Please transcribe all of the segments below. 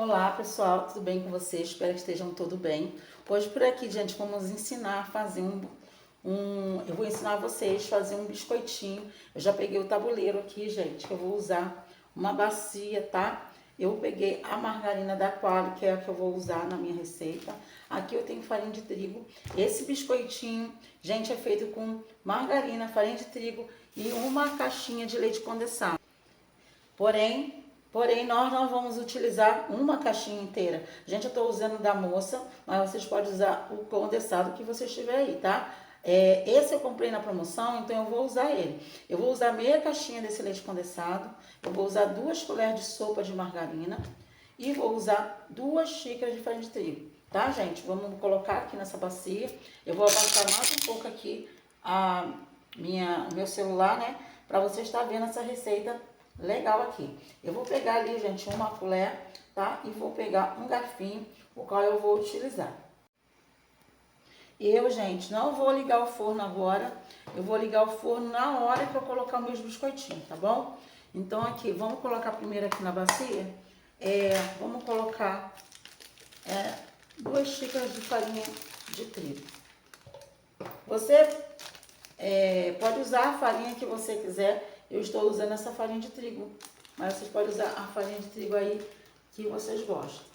Olá pessoal, tudo bem com vocês? Espero que estejam todos bem. Hoje por aqui, gente, vamos ensinar a fazer eu vou ensinar vocês a fazer um biscoitinho. Eu já peguei o tabuleiro aqui, gente, que eu vou usar uma bacia, tá? Eu peguei a margarina da Qualy, que é a que eu vou usar na minha receita. Aqui eu tenho farinha de trigo. Esse biscoitinho, gente, é feito com margarina, farinha de trigo e uma caixinha de leite condensado. Porém, nós não vamos utilizar uma caixinha inteira. Gente, eu estou usando da moça, mas vocês podem usar o condensado que vocês tiverem aí, tá? Esse eu comprei na promoção, então eu vou usar ele. Eu vou usar meia caixinha desse leite condensado, eu vou usar 2 colheres de sopa de margarina e vou usar 2 xícaras de farinha de trigo, tá, gente? Vamos colocar aqui nessa bacia. Eu vou abaixar mais um pouco aqui meu celular, né? Para você estar vendo essa receita legal aqui. Eu vou pegar ali, gente, uma colher, tá? E vou pegar um garfinho, o qual eu vou utilizar. Gente, não vou ligar o forno agora. Eu vou ligar o forno na hora que eu colocar os meus biscoitinhos, tá bom? Então aqui, vamos colocar primeiro aqui na bacia. Vamos colocar 2 xícaras de farinha de trigo. Você pode usar a farinha que você quiser. Eu estou usando essa farinha de trigo, mas vocês podem usar a farinha de trigo aí que vocês gostam.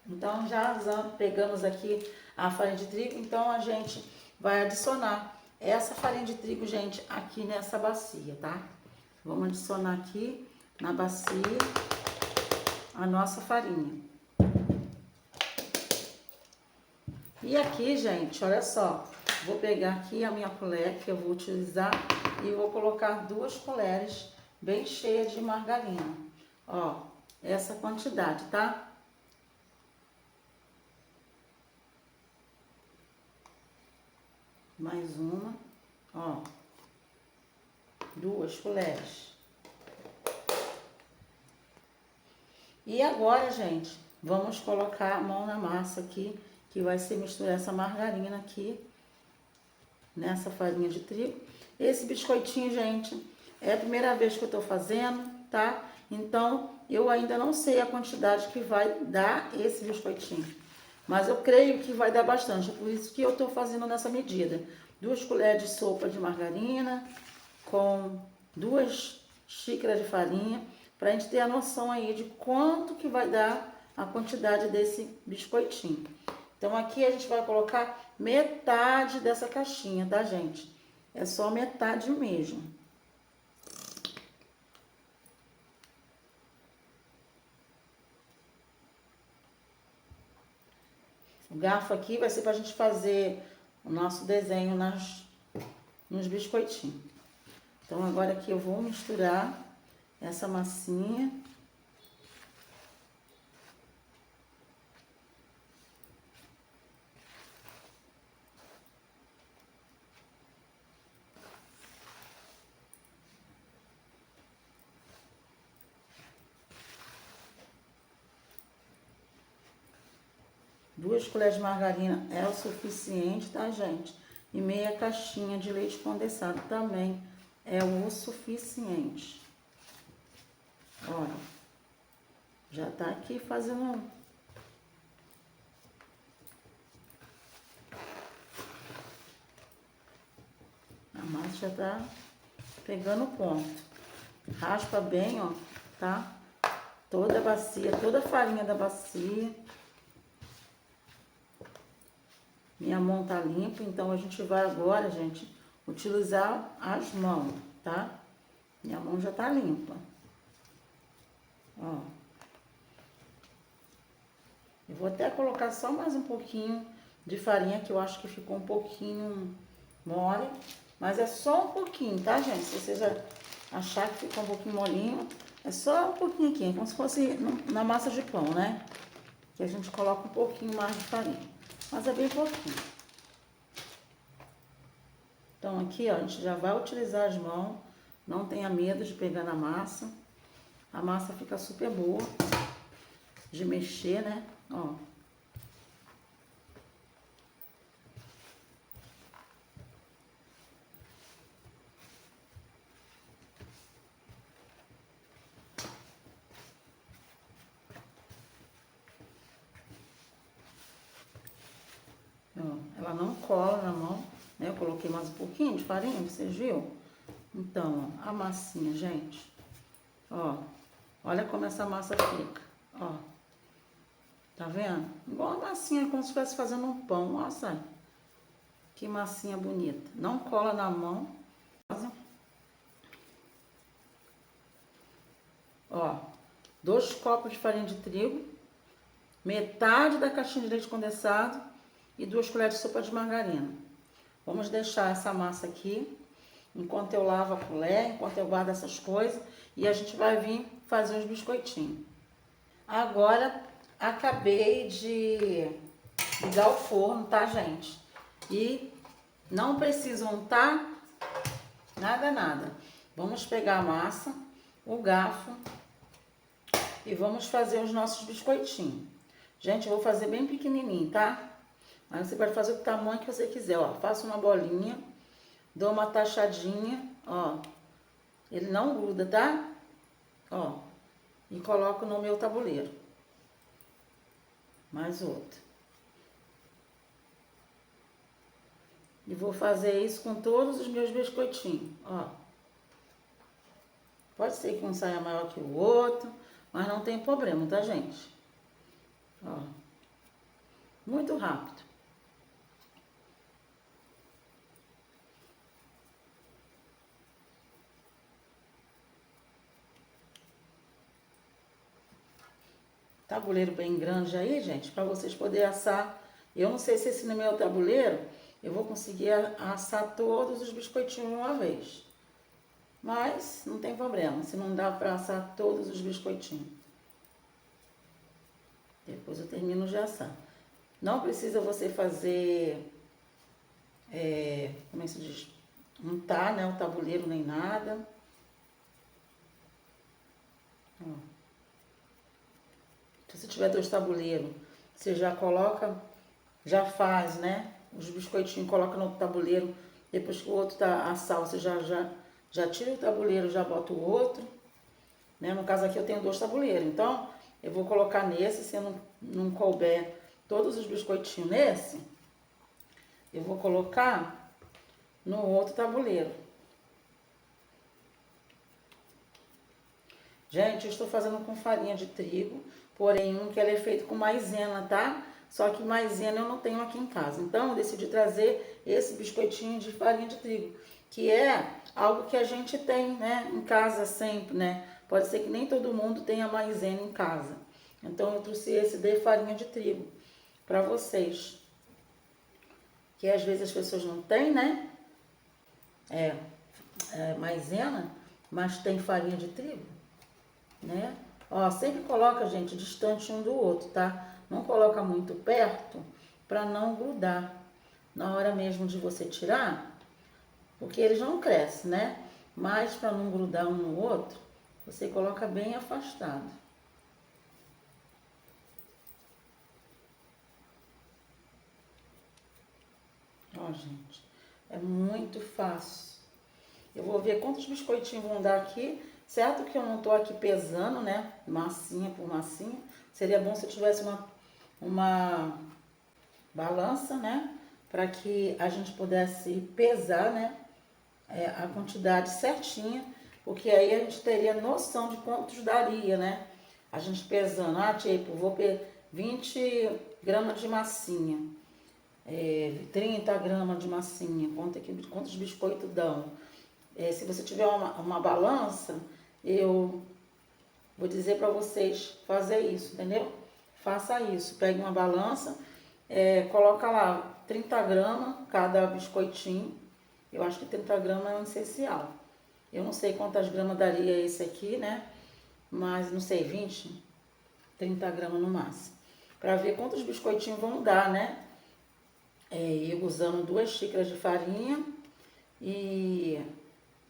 Então, já pegamos aqui a farinha de trigo, então a gente vai adicionar essa farinha de trigo, gente, aqui nessa bacia, tá? Vamos adicionar aqui na bacia a nossa farinha. E aqui, gente, olha só, vou pegar aqui a minha colher que eu vou utilizar e vou colocar 2 colheres bem cheias de margarina. Ó, essa quantidade, tá? Mais uma, ó, 2 colheres. E agora, gente, vamos colocar a mão na massa aqui, que vai ser misturar essa margarina aqui, nessa farinha de trigo. Esse biscoitinho, gente, é a primeira vez que eu tô fazendo, tá? Então, eu ainda não sei a quantidade que vai dar esse biscoitinho. Mas eu creio que vai dar bastante, é por isso que eu tô fazendo nessa medida. 2 colheres de sopa de margarina com 2 xícaras de farinha, pra gente ter a noção aí de quanto que vai dar a quantidade desse biscoitinho. Então, aqui a gente vai colocar metade dessa caixinha, tá, gente? É só metade mesmo. O garfo aqui vai ser pra gente fazer o nosso desenho nos biscoitinhos. Então, agora aqui eu vou misturar essa massinha. Duas colheres de margarina é o suficiente, tá, gente? E meia caixinha de leite condensado também é o suficiente. Olha, já tá aqui fazendo. A massa já tá pegando ponto. Raspa bem, ó, tá? Toda a bacia, toda a farinha da bacia. Minha mão tá limpa, então a gente vai agora, gente, utilizar as mãos, tá? Minha mão já tá limpa. Ó. Eu vou até colocar só mais um pouquinho de farinha, que eu acho que ficou um pouquinho mole. Mas é só um pouquinho, tá, gente? Se vocês achar que ficou um pouquinho molinho, é só um pouquinho aqui, como se fosse na massa de pão, né? Que a gente coloca um pouquinho mais de farinha. Mas é bem pouquinho. Então, aqui, ó, a gente já vai utilizar as mãos. Não tenha medo de pegar na massa. A massa fica super boa de mexer, né? Ó, Ó, ela não cola na mão, né? Eu coloquei mais um pouquinho de farinha, vocês viram? Então, ó, a massinha, gente. Ó, olha como essa massa fica, ó. Tá vendo? Igual a massinha, como se estivesse fazendo um pão. Nossa, que massinha bonita. Não cola na mão. Ó, 2 copos de farinha de trigo, metade da caixinha de leite condensado e 2 colheres de sopa de margarina. Vamos deixar essa massa aqui, enquanto eu lavo a colher, enquanto eu guardo essas coisas, e a gente vai vir fazer os biscoitinhos. Agora, acabei de ligar o forno, tá, gente? E não precisa untar nada. Vamos pegar a massa, o garfo e vamos fazer os nossos biscoitinhos. Gente, eu vou fazer bem pequenininho, tá? Mas você pode fazer do tamanho que você quiser, ó. Faço uma bolinha, dou uma tachadinha, ó. Ele não gruda, tá? Ó. E coloco no meu tabuleiro. Mais outro. E vou fazer isso com todos os meus biscoitinhos, ó. Pode ser que um saia maior que o outro, mas não tem problema, tá, gente? Ó. Muito rápido. Tabuleiro bem grande aí, gente, para vocês poderem assar. Eu não sei se esse no meu tabuleiro eu vou conseguir assar todos os biscoitinhos de uma vez. Mas não tem problema, se não dá para assar todos os biscoitinhos. Depois eu termino de assar. Não precisa você fazer, como é que se diz? Untar, né, o tabuleiro nem nada. Ó. Se você tiver 2 tabuleiros, você já coloca, já faz, né? Os biscoitinhos coloca no tabuleiro, depois que o outro tá assar, você já tira o tabuleiro, já bota o outro, né? No caso aqui eu tenho 2 tabuleiros, então eu vou colocar nesse, se não couber todos os biscoitinhos nesse, eu vou colocar no outro tabuleiro. Gente, eu estou fazendo com farinha de trigo, porém um que ela é feito com maisena, tá? Só que maisena eu não tenho aqui em casa. Então, eu decidi trazer esse biscoitinho de farinha de trigo, que é algo que a gente tem, né, em casa sempre, né? Pode ser que nem todo mundo tenha maisena em casa. Então, eu trouxe esse de farinha de trigo para vocês. Que às vezes as pessoas não têm, né? Maisena, mas tem farinha de trigo, né? Ó, sempre coloca, gente, distante um do outro, tá? Não coloca muito perto para não grudar. Na hora mesmo de você tirar, porque eles não crescem, né? Mas para não grudar um no outro, você coloca bem afastado. Ó, gente, é muito fácil. Eu vou ver quantos biscoitinhos vão dar aqui. Certo que eu não tô aqui pesando, né? Massinha por massinha. Seria bom se eu tivesse uma balança, né? Para que a gente pudesse pesar, né? A quantidade certinha. Porque aí a gente teria noção de quantos daria, né? A gente pesando. Ah, tipo, vou 20 gramas de massinha. 30 gramas de massinha. Quantos biscoitos dão? Se você tiver uma balança, eu vou dizer para vocês fazer isso, entendeu? Faça isso, pegue uma balança, coloca lá 30 gramas cada biscoitinho. Eu acho que 30 gramas é um essencial. Eu não sei quantas gramas daria esse aqui, né? Mas não sei, 20, 30 gramas no máximo. Para ver quantos biscoitinhos vão dar, né? Eu usando 2 xícaras de farinha e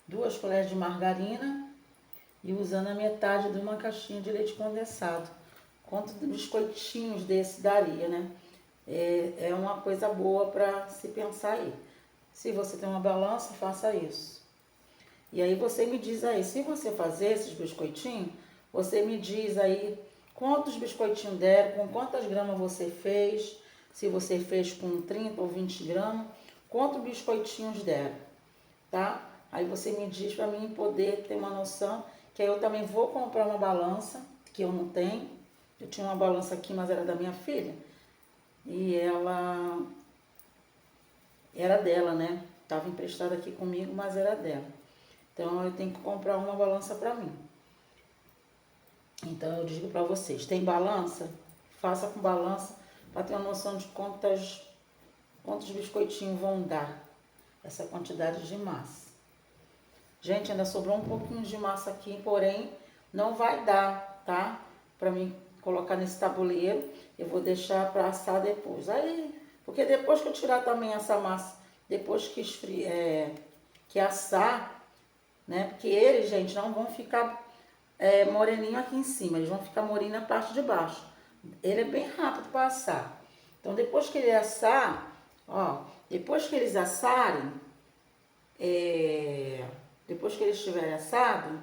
2 colheres de margarina e usando a metade de uma caixinha de leite condensado. Quantos biscoitinhos desse daria, né? É uma coisa boa para se pensar aí. Se você tem uma balança, faça isso. E aí você me diz aí, se você fazer esses biscoitinhos, você me diz aí quantos biscoitinhos deram, com quantas gramas você fez, se você fez com 30 ou 20 gramas, quantos biscoitinhos deram, tá? Aí você me diz para mim poder ter uma noção, que aí eu também vou comprar uma balança, que eu não tenho. Eu tinha uma balança aqui, mas era da minha filha. E ela era dela, né? Tava emprestada aqui comigo, mas era dela. Então eu tenho que comprar uma balança para mim. Então eu digo para vocês, tem balança? Faça com balança para ter uma noção de quantos biscoitinhos vão dar essa quantidade de massa. Gente, ainda sobrou um pouquinho de massa aqui, porém não vai dar, tá? Para mim colocar nesse tabuleiro, eu vou deixar para assar depois. Aí, porque depois que eu tirar também essa massa, depois que que assar, né? Porque eles, gente, não vão ficar moreninho aqui em cima, eles vão ficar moreninho na parte de baixo. Ele é bem rápido para assar. Então, depois que ele assar, ó, depois que eles assarem, depois que eles estiverem assados,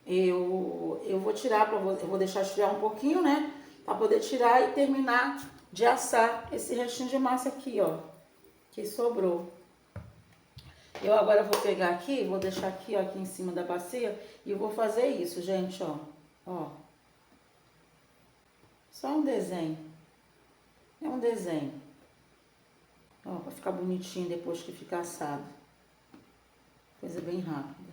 eu vou tirar para você, eu vou deixar esfriar um pouquinho, né? Para poder tirar e terminar de assar esse restinho de massa aqui, ó, que sobrou. Eu agora vou pegar aqui, vou deixar aqui, ó, aqui em cima da bacia e vou fazer isso, gente, ó. Ó. Só um desenho. É um desenho. Ó, pra ficar bonitinho depois que ficar assado. Coisa bem rápida.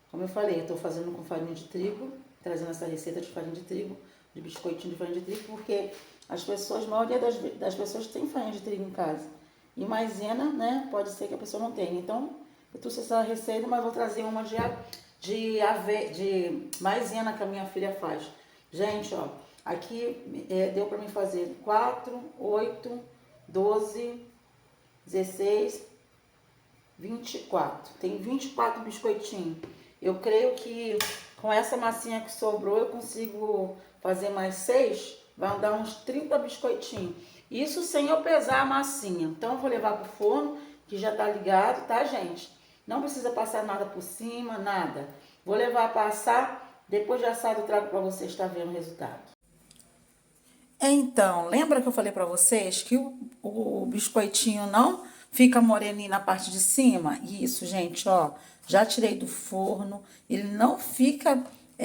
Como eu falei, eu tô fazendo com farinha de trigo, trazendo essa receita de farinha de trigo, de biscoitinho de farinha de trigo, porque as pessoas, a maioria das pessoas tem farinha de trigo em casa. E maisena, né, pode ser que a pessoa não tenha. Então, eu trouxe essa receita, mas vou trazer uma de maisena que a minha filha faz. Gente, ó, aqui deu pra mim fazer 4, 8, 12, 16, 24. Tem 24 biscoitinhos. Eu creio que com essa massinha que sobrou, eu consigo fazer mais 6. Vai dar uns 30 biscoitinhos. Isso sem eu pesar a massinha. Então, eu vou levar pro forno, que já tá ligado, tá, gente? Não precisa passar nada por cima, nada. Vou levar para assar. Depois de assado, eu trago para vocês, tá vendo o resultado. Então, lembra que eu falei para vocês que o biscoitinho não fica moreninho na parte de cima? Isso, gente, ó. Já tirei do forno. Ele não fica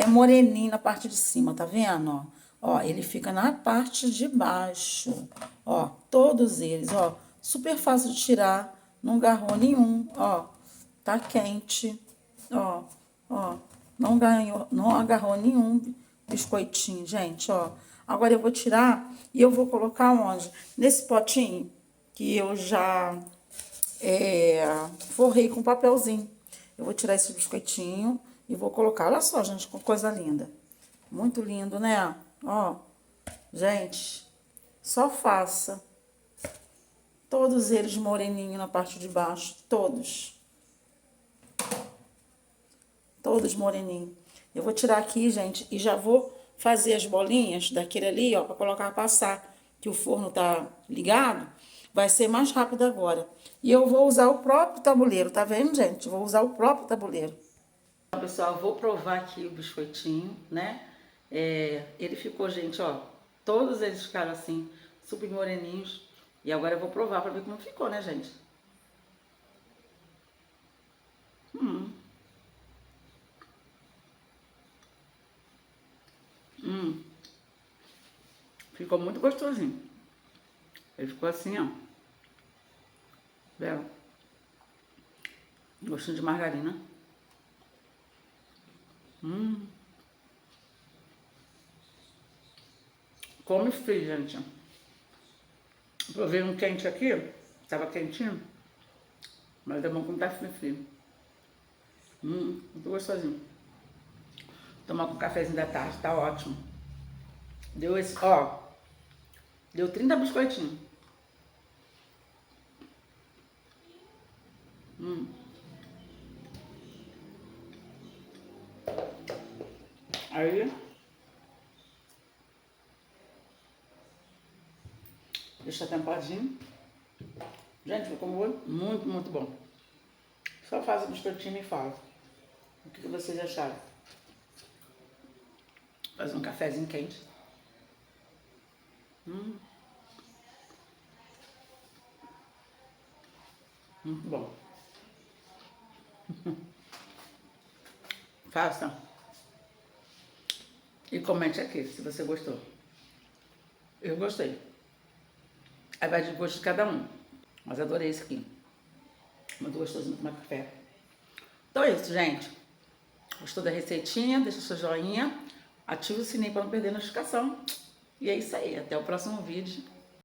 moreninho na parte de cima, tá vendo, ó? Ó, ele fica na parte de baixo. Ó, todos eles, ó. Super fácil de tirar. Não agarrou nenhum, ó. Tá quente. Ó, ó. Não agarrou nenhum biscoitinho, gente, ó. Agora eu vou tirar e eu vou colocar onde? Nesse potinho que eu já forrei com papelzinho. Eu vou tirar esse biscoitinho e vou colocar. Olha só, gente, que coisa linda. Muito lindo, né? Ó, gente, só faça. Todos eles moreninho na parte de baixo, todos. Todos moreninho. Eu vou tirar aqui, gente, e já vou fazer as bolinhas daquele ali, ó, pra colocar passar, que o forno tá ligado, vai ser mais rápido agora. E eu vou usar o próprio tabuleiro, tá vendo, gente? Vou usar o próprio tabuleiro. Então, pessoal, eu vou provar aqui o biscoitinho, né? Ele ficou, gente, ó, todos eles ficaram assim, super moreninhos. E agora eu vou provar pra ver como ficou, né, gente? Ficou muito gostosinho. Ele ficou assim, ó. Belo. Gostinho de margarina. Come frio, gente. Provei um quente aqui. Tava quentinho. Mas é bom quando tá frio. Muito gostosinho. Tomar com um cafezinho da tarde, tá ótimo. Deu esse, ó. Deu 30 biscoitinhos. Aí. Deixa tampadinho. Gente, ficou muito, muito bom. Só faz o biscoitinho e me fala. O que vocês acharam? Faz um cafezinho quente. Muito bom. Faça. E comente aqui se você gostou. Eu gostei. Aí vai de gosto de cada um. Mas adorei esse aqui. Muito gostoso de tomar café. Então é isso, gente. Gostou da receitinha? Deixa seu joinha. Ativa o sininho para não perder a notificação. E é isso aí. Até o próximo vídeo.